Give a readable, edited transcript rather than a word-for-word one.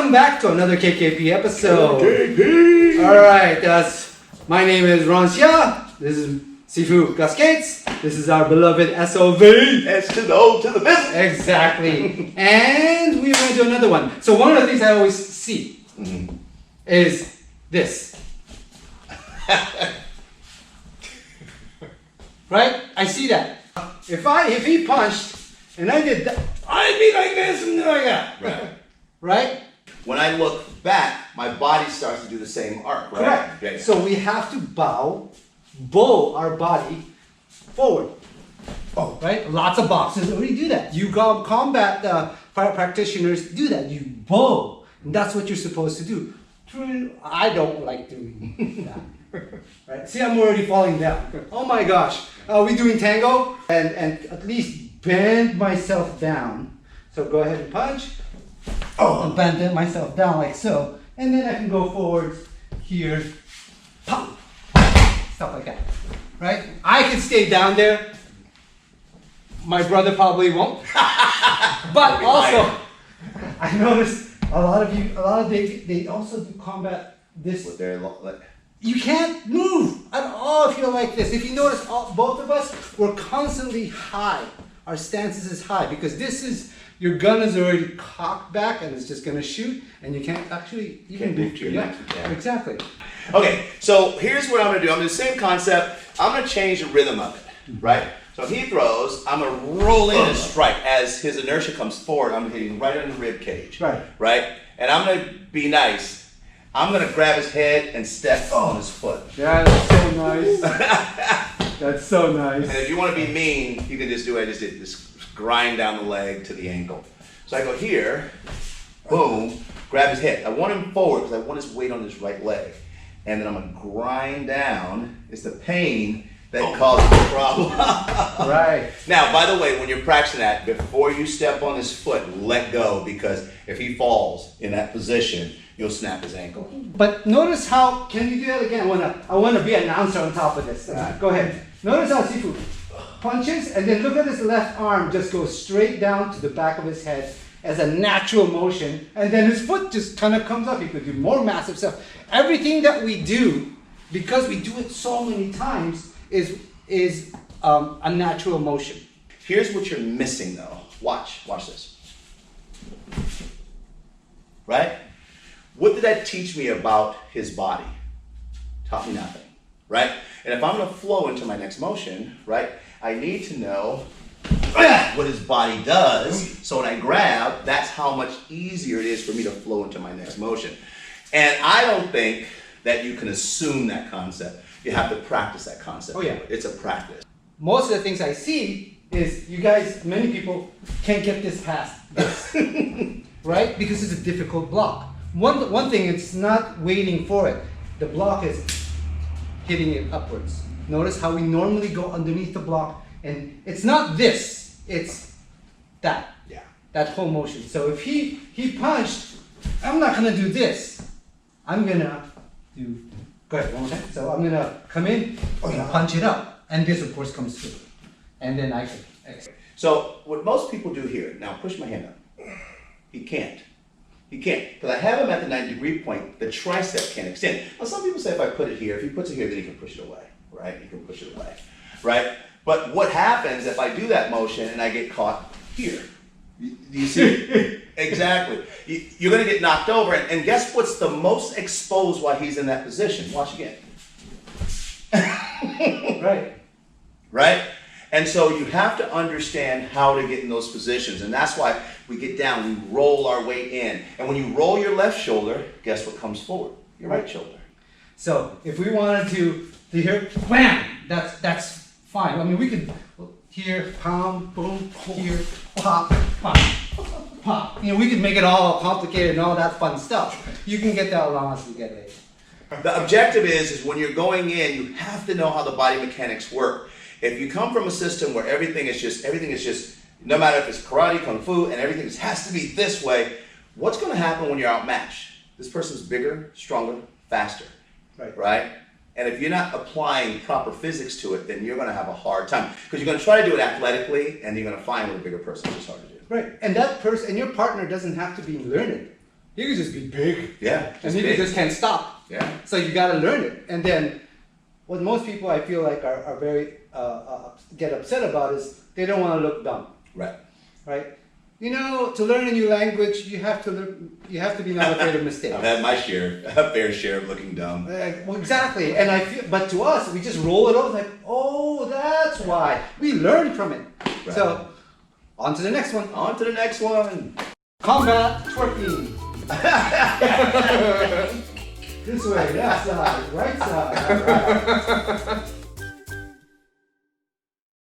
Welcome back to another KKP episode. KKP! Alright, my name is Ron Xia. This is Sifu Cascades. This is our beloved SOV. S to the O to the business. Exactly. And we're going to do another one. So one of the things I always see is this. Right? I see that. If he punched and I did that, I'd be like this and like that. Right. Right? When I look back, my body starts to do the same arc, right? Correct. Yeah, yeah. So we have to bow our body forward. Oh. Right? Lots of boxers already do that. You combat practitioners do that. You bow. And that's what you're supposed to do. I don't like doing that. Right? See, I'm already falling down. Oh my gosh. Are we doing tango? And at least bend myself down. So go ahead and punch. And bend myself down like so. And then I can go forward here. Pop. Stuff like that. Right? I can stay down there. My brother probably won't. But also, I noticed a lot of they also do combat this. With their like, You can't move at all if you're like this. If you notice, both of us, we're constantly high. Our stances is high because this is, your gun is already cocked back and it's just going to shoot and you can't actually even move to your neck. Yeah. Exactly. Okay, so here's what I'm going to do. I'm going to do the same concept. I'm going to change the rhythm of it, right? So if he throws, I'm going to roll in and strike. As his inertia comes forward, I'm hitting right on the rib cage. Right. And I'm going to be nice. I'm going to grab his head and step on his foot. Yeah, that's so nice. That's so nice. And if you want to be mean, you can just do what I just did. Just grind down the leg to the ankle. So I go here, boom, grab his head. I want him forward because I want his weight on his right leg. And then I'm going to grind down. It's the pain that causes the problem. Right. Now, by the way, when you're practicing that, before you step on his foot, let go, because if he falls in that position, you'll snap his ankle. But notice how, can you do that again? I want to be an announcer on top of this. Go ahead. Notice how Sifu punches, and then look at his left arm just goes straight down to the back of his head as a natural motion, and then his foot just kind of comes up. He could do more massive stuff. Everything that we do, because we do it so many times, is a natural motion. Here's what you're missing though. Watch this. Right? What did that teach me about his body? Taught me nothing, right? And if I'm going to flow into my next motion, right, I need to know what his body does. So when I grab, that's how much easier it is for me to flow into my next motion. And I don't think that you can assume that concept. You have to practice that concept. Oh yeah. It's a practice. Most of the things I see is you guys, many people can't get this past this, right? Because it's a difficult block. One thing, it's not waiting for it. The block is hitting it upwards. Notice how we normally go underneath the block, and it's not this, it's that. Yeah. That whole motion. So if he punched, I'm not gonna do this. I'm gonna do, go ahead, one more time. So I'm gonna come in and punch it up. And this of course comes through. And then I can exit. So what most people do here, now push my hand up. He can't. He can't, because I have him at the 90-degree point, the tricep can't extend. Now some people say if I put it here, if he puts it here, then he can push it away, right? He can push it away, right? But what happens if I do that motion and I get caught here? Do you see? Exactly. You're going to get knocked over, and guess what's the most exposed while he's in that position? Watch again. Right. Right? And so you have to understand how to get in those positions. And that's why we get down, we roll our weight in. And when you roll your left shoulder, guess what comes forward? Your right shoulder. So if we wanted to hear, wham, that's fine. I mean, we could here, pound, boom, here, pop, pop, pop. You know, we could make it all complicated and all that fun stuff. You can get that as long as you get it. The objective is when you're going in, you have to know how the body mechanics work. If you come from a system where everything is just, no matter if it's karate, kung fu, and everything has to be this way, what's going to happen when you're outmatched? This person's bigger, stronger, faster, right? And if you're not applying proper physics to it, then you're going to have a hard time. Because you're going to try to do it athletically, and you're going to find with a bigger person it's just hard to do. Right, and that person, and your partner doesn't have to be learned. He could just be big. Yeah. And he just can't stop. Yeah. So you got to learn it. And then what most people I feel like are very get upset about is they don't want to look dumb. Right. Right? You know, to learn a new language, you have to be not afraid of mistakes. I've had my fair share of looking dumb. Well, exactly. And I feel, but to us, we just roll it over like, oh, that's why. We learn from it. Right. So, on to the next one. On to the next one. Combat twerking. This way, left side, right side. All right.